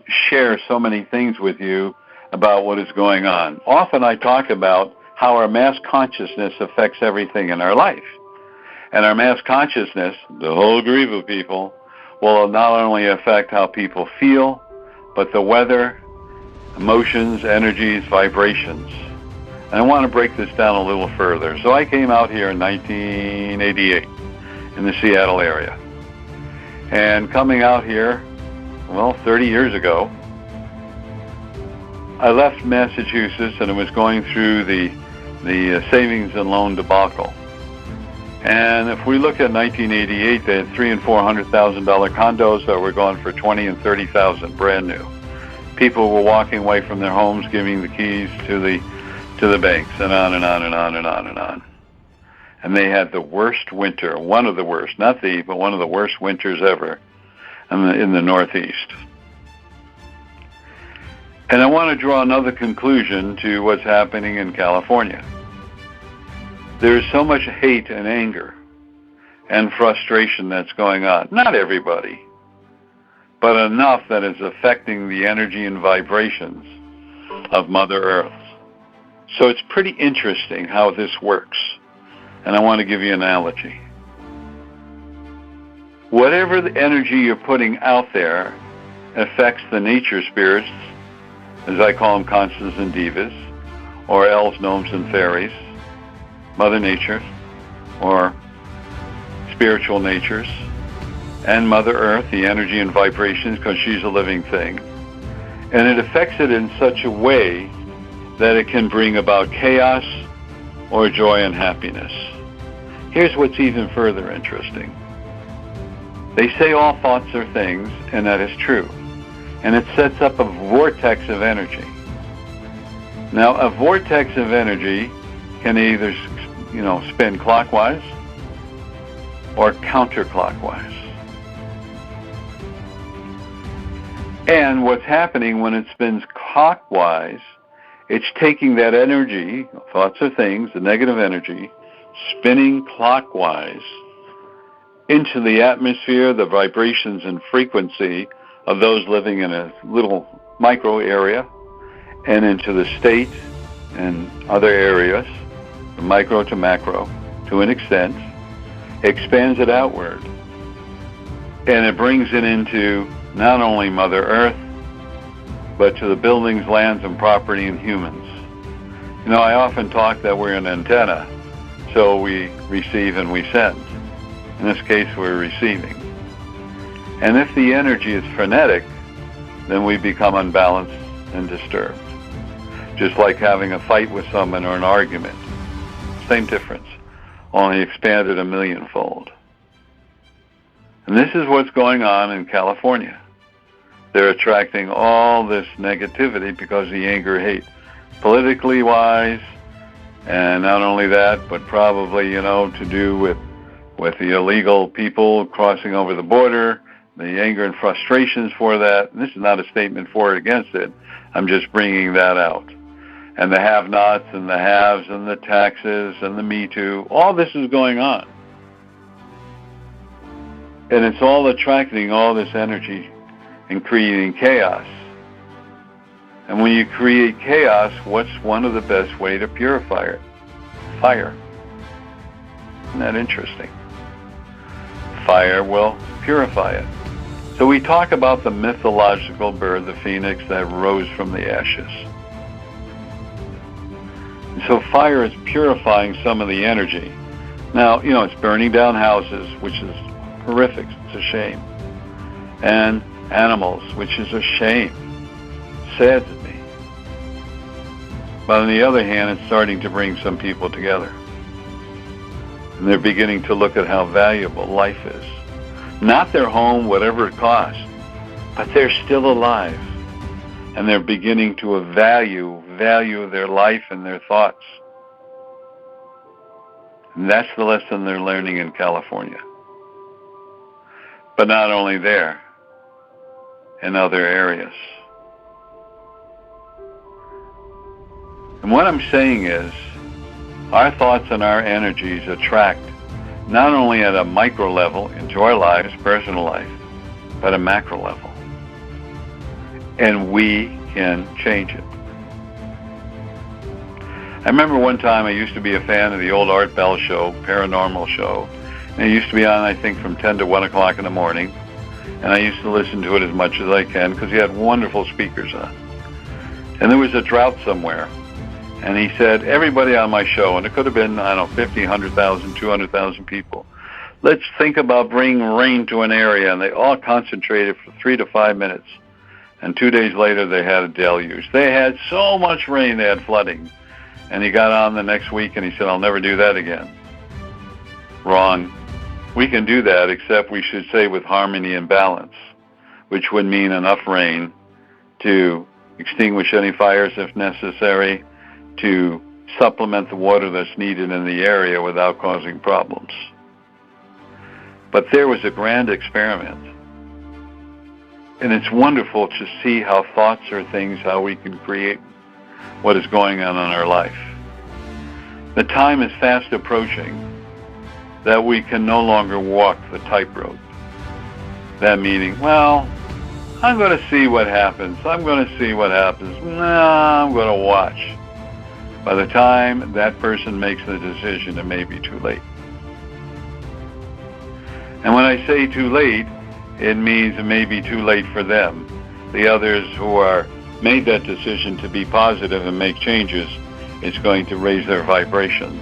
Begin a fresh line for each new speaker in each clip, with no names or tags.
share so many things with you about what is going on. Often I talk about how our mass consciousness affects everything in our life. And our mass consciousness, the whole group of people, will not only affect how people feel, but the weather, emotions, energies, vibrations. And I want to break this down a little further. So I came out here in 1988 in the Seattle area. And coming out here, 30 years ago, I left Massachusetts and I was going through the savings and loan debacle. And if we look at 1988, they had $300,000 and $400,000 condos that were going for $20,000 and $30,000 brand new. People were walking away from their homes, giving the keys to the banks, and on and on and on and on and on. And they had the worst winter, one of the worst, not the, but one of the worst winters ever in the Northeast. And I want to draw another conclusion to what's happening in California. There's so much hate and anger and frustration that's going on. Not everybody, but enough that is affecting the energy and vibrations of Mother Earth. So it's pretty interesting how this works. And I want to give you an analogy. Whatever the energy you're putting out there affects the nature spirits, as I call them, constants and divas, or elves, gnomes, and fairies, Mother Nature, or spiritual natures, and Mother Earth, the energy and vibrations, because she's a living thing. And it affects it in such a way that it can bring about chaos or joy and happiness. Here's what's even further interesting. They say all thoughts are things, and that is true. And it sets up a vortex of energy. Now, a vortex of energy can either, spin clockwise or counterclockwise. And what's happening when it spins clockwise, it's taking that energy, thoughts are things, the negative energy, spinning clockwise into the atmosphere, the vibrations and frequency of those living in a little micro area, and into the state and other areas, the micro to macro, to an extent, expands it outward. And it brings it into not only Mother Earth, but to the buildings, lands, and property and humans. I often talk that we're an antenna, so we receive and we send. In this case, we're receiving. And if the energy is frenetic, then we become unbalanced and disturbed. Just like having a fight with someone or an argument. Same difference, only expanded a millionfold. And this is what's going on in California. They're attracting all this negativity because of the anger, hate, politically wise, and not only that, but probably, to do with the illegal people crossing over the border, the anger and frustrations for that. And this is not a statement for or against it. I'm just bringing that out. And the have-nots and the haves and the taxes and the Me Too, all this is going on. And it's all attracting all this energy and creating chaos. And when you create chaos, what's one of the best way to purify it? Fire. Isn't that interesting? Fire will purify it. So we talk about the mythological bird, the phoenix that rose from the ashes. And so fire is purifying some of the energy. Now, it's burning down houses, which is horrific. It's a shame. And animals, which is a shame. Sad to me. But on the other hand, it's starting to bring some people together. And they're beginning to look at how valuable life is. Not their home, whatever it costs, but they're still alive. And they're beginning to value their life and their thoughts. And that's the lesson they're learning in California. But not only there, in other areas. And what I'm saying is, our thoughts and our energies attract not only at a micro level into our lives, personal life, but a macro level. and we can change it. I remember one time I used to be a fan of the old Art Bell show, paranormal show, and it used to be on, I think, from 10 to 1 o'clock in the morning, and I used to listen to it as much as I can because he had wonderful speakers on. And there was a drought somewhere, and he said, everybody on my show, and it could have been, 50, 100,000, 200,000 people, let's think about bringing rain to an area, and they all concentrated for 3 to 5 minutes, and 2 days later they had a deluge. They had so much rain, they had flooding. And he got on the next week and he said, I'll never do that again. Wrong. We can do that, except we should say with harmony and balance, which would mean enough rain to extinguish any fires if necessary, to supplement the water that's needed in the area without causing problems. But there was a grand experiment. And it's wonderful to see how thoughts are things, how we can create what is going on in our life. The time is fast approaching that we can no longer walk the tightrope. That meaning, well, I'm going to see what happens. I'm going to see what happens. Nah, I'm going to watch. By the time that person makes the decision, it may be too late. And when I say too late, it means it may be too late for them. The others who are made that decision to be positive and make changes, it's going to raise their vibrations.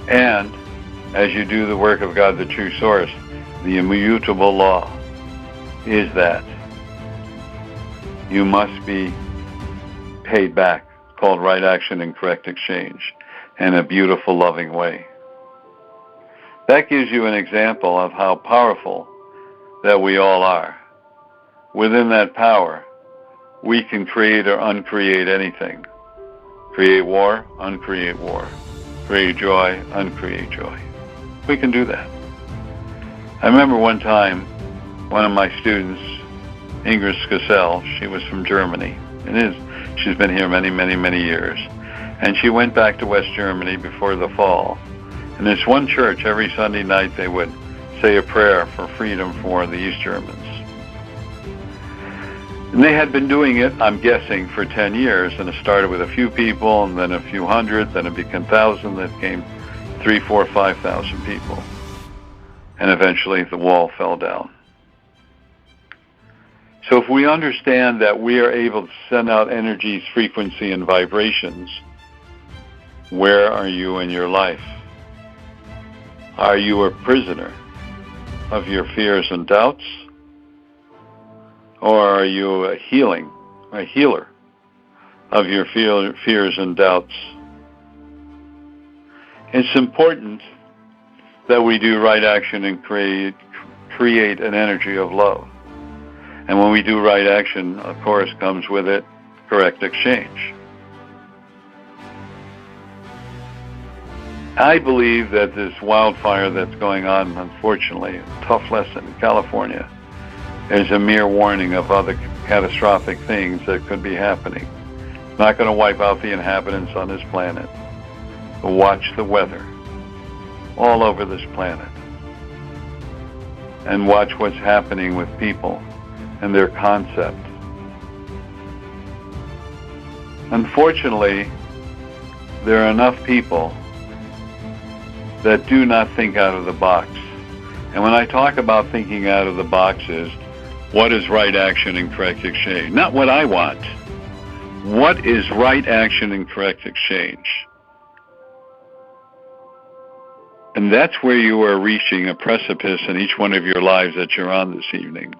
And as you do the work of God, the true source, the immutable law is that you must be paid back, called right action and correct exchange, in a beautiful, loving way. That gives you an example of how powerful that we all are. Within that power, we can create or uncreate anything. Create war, uncreate war. Create joy, uncreate joy. We can do that. I remember one time, one of my students, Ingrid Skassel, she was from Germany. She's been here many, many, many years. And she went back to West Germany before the fall. And there's one church, every Sunday night they would say a prayer for freedom for the East Germans. And they had been doing it, I'm guessing, for 10 years, and it started with a few people, and then a few hundred, then it became 1,000, then it came 3, 4, 5,000 people. And eventually the wall fell down. So if we understand that we are able to send out energies, frequency, and vibrations, where are you in your life? Are you a prisoner of your fears and doubts? Or are you a healer of your fears and doubts? It's important that we do right action and create an energy of love. And when we do right action, of course, comes with it correct exchange. I believe that this wildfire that's going on, unfortunately, a tough lesson in California, is a mere warning of other catastrophic things that could be happening. It's not going to wipe out the inhabitants on this planet. But watch the weather all over this planet. And watch what's happening with people and their concept. Unfortunately, there are enough people that do not think out of the box. And when I talk about thinking out of the box is, what is right action and correct exchange? Not what I want. What is right action and correct exchange? And that's where you are reaching a precipice in each one of your lives that you're on this evening.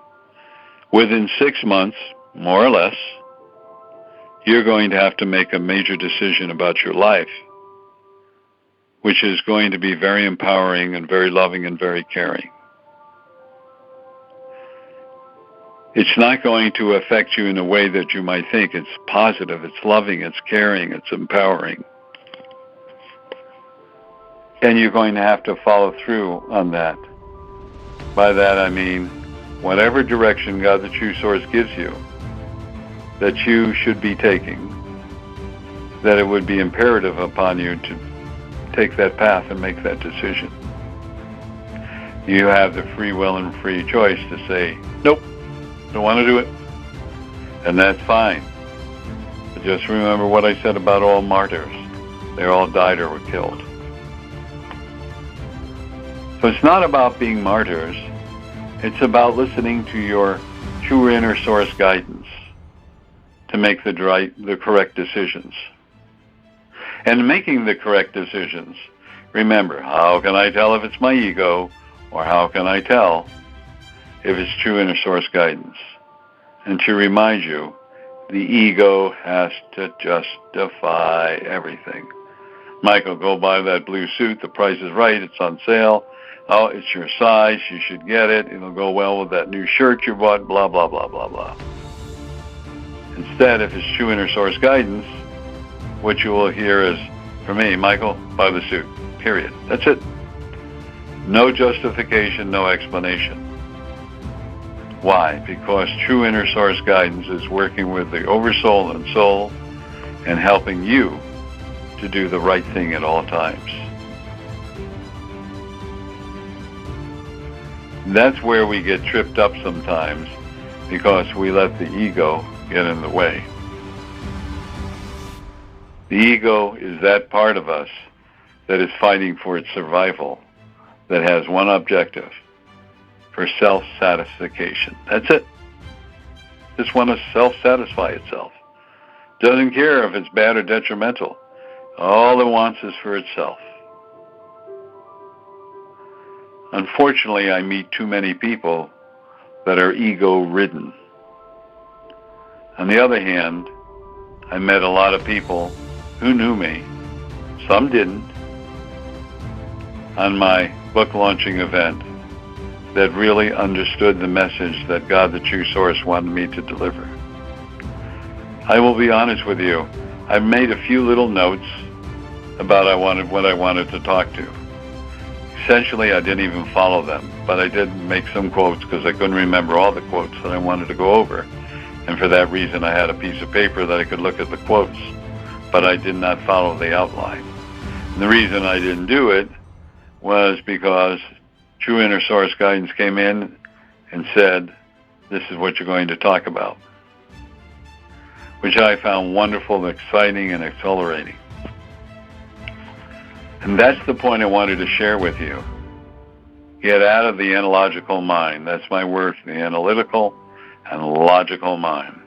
Within 6 months, more or less, you're going to have to make a major decision about your life, which is going to be very empowering and very loving and very caring. It's not going to affect you in a way that you might think. It's positive, it's loving, it's caring, it's empowering. And you're going to have to follow through on that. By that I mean, whatever direction God the True Source gives you, that you should be taking, that it would be imperative upon you to take that path and make that decision. You have the free will and free choice to say, nope, don't want to do it. And that's fine. But just remember what I said about all martyrs. They all died or were killed. So it's not about being martyrs. It's about listening to your true inner source guidance to make the correct decisions. And making the correct decisions, remember, how can I tell if it's my ego, or how can I tell if it's true inner source guidance? And to remind you, the ego has to justify everything. Michael, go buy that blue suit. The price is right. It's on sale. Oh, it's your size. You should get it. It'll go well with that new shirt you bought, blah, blah, blah, blah, blah. Instead, if it's true inner source guidance, what you will hear is, for me, Michael, buy the suit. Period. That's it. No justification, no explanation. Why? Because true inner source guidance is working with the oversoul and soul and helping you to do the right thing at all times. That's where we get tripped up sometimes, because we let the ego get in the way. The ego is that part of us that is fighting for its survival, that has one objective: for self-satisfaction. That's it. Just want to self-satisfy itself. Doesn't care if it's bad or detrimental. All it wants is for itself. Unfortunately, I meet too many people that are ego-ridden. On the other hand, I met a lot of people who knew me, some didn't, on my book launching event, that really understood the message that God, the true source, wanted me to deliver. I will be honest with you, I've made a few little notes about what I wanted to talk to. Essentially, I didn't even follow them, but I did make some quotes because I couldn't remember all the quotes that I wanted to go over. And for that reason, I had a piece of paper that I could look at the quotes, but I did not follow the outline. And the reason I didn't do it was because True Inner Source Guidance came in and said, this is what you're going to talk about, which I found wonderful, exciting, and exhilarating. And that's the point I wanted to share with you. Get out of the analogical mind. That's my word, the analytical and logical mind.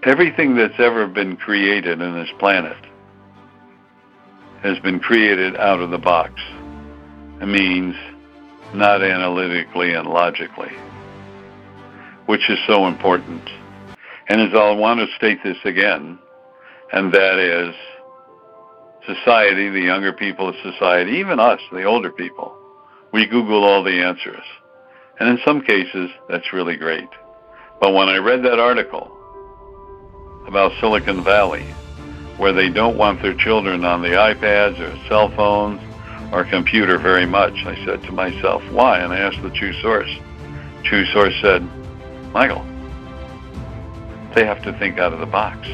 Everything that's ever been created in this planet has been created out of the box. It means not analytically and logically, which is so important. And as I want to state this again, and that is society, the younger people of society, even us, the older people, we Google all the answers. And in some cases, that's really great. But when I read that article about Silicon Valley, where they don't want their children on the iPads or cell phones or computer very much, I said to myself, why? And I asked the True Source. True Source said, Michael, they have to think out of the box.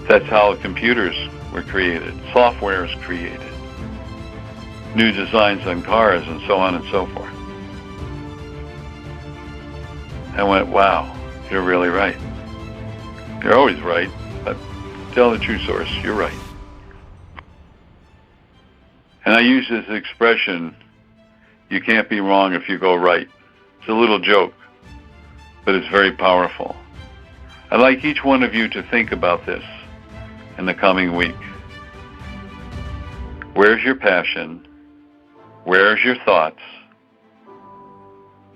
That's how computers were created, software is created, new designs on cars, and so on and so forth. I went, wow, you're really right. You're always right, but tell the True Source, you're right. And I use this expression, you can't be wrong if you go right. It's a little joke, but it's very powerful. I'd like each one of you to think about this in the coming week. Where's your passion? Where's your thoughts?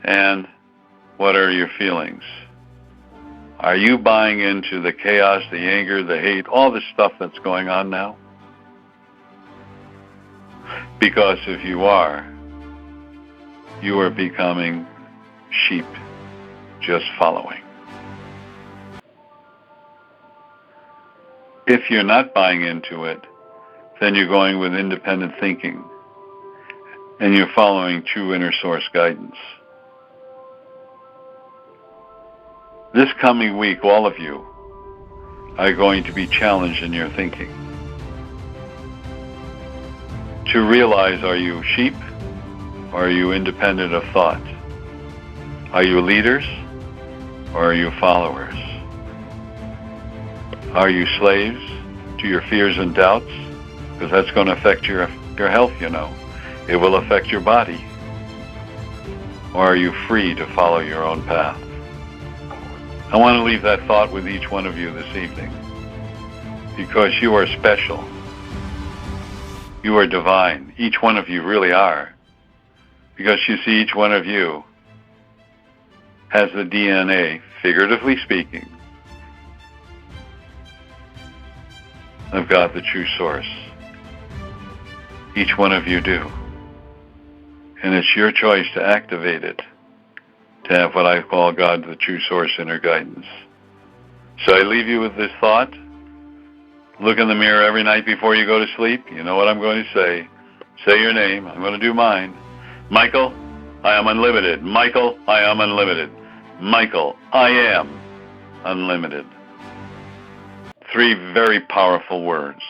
And what are your feelings? Are you buying into the chaos, the anger, the hate, all this stuff that's going on now? Because if you are becoming sheep, just following. If you're not buying into it, then you're going with independent thinking, and you're following True Inner Source Guidance. This coming week, all of you are going to be challenged in your thinking to realize, are you sheep or are you independent of thought? Are you leaders or are you followers? Are you slaves to your fears and doubts? Because that's going to affect your health, you know. It will affect your body. Or are you free to follow your own path? I want to leave that thought with each one of you this evening, because you are special. You are divine. Each one of you really are. Because you see, each one of you has the DNA, figuratively speaking, of God, the true source. Each one of you do. And it's your choice to activate it, to have what I call God, the true source, inner guidance. So I leave you with this thought. Look in the mirror every night before you go to sleep. You know what I'm going to say. Say your name. I'm going to do mine. Michael, I am unlimited. Michael, I am unlimited. Michael, I am unlimited. 3 very powerful words.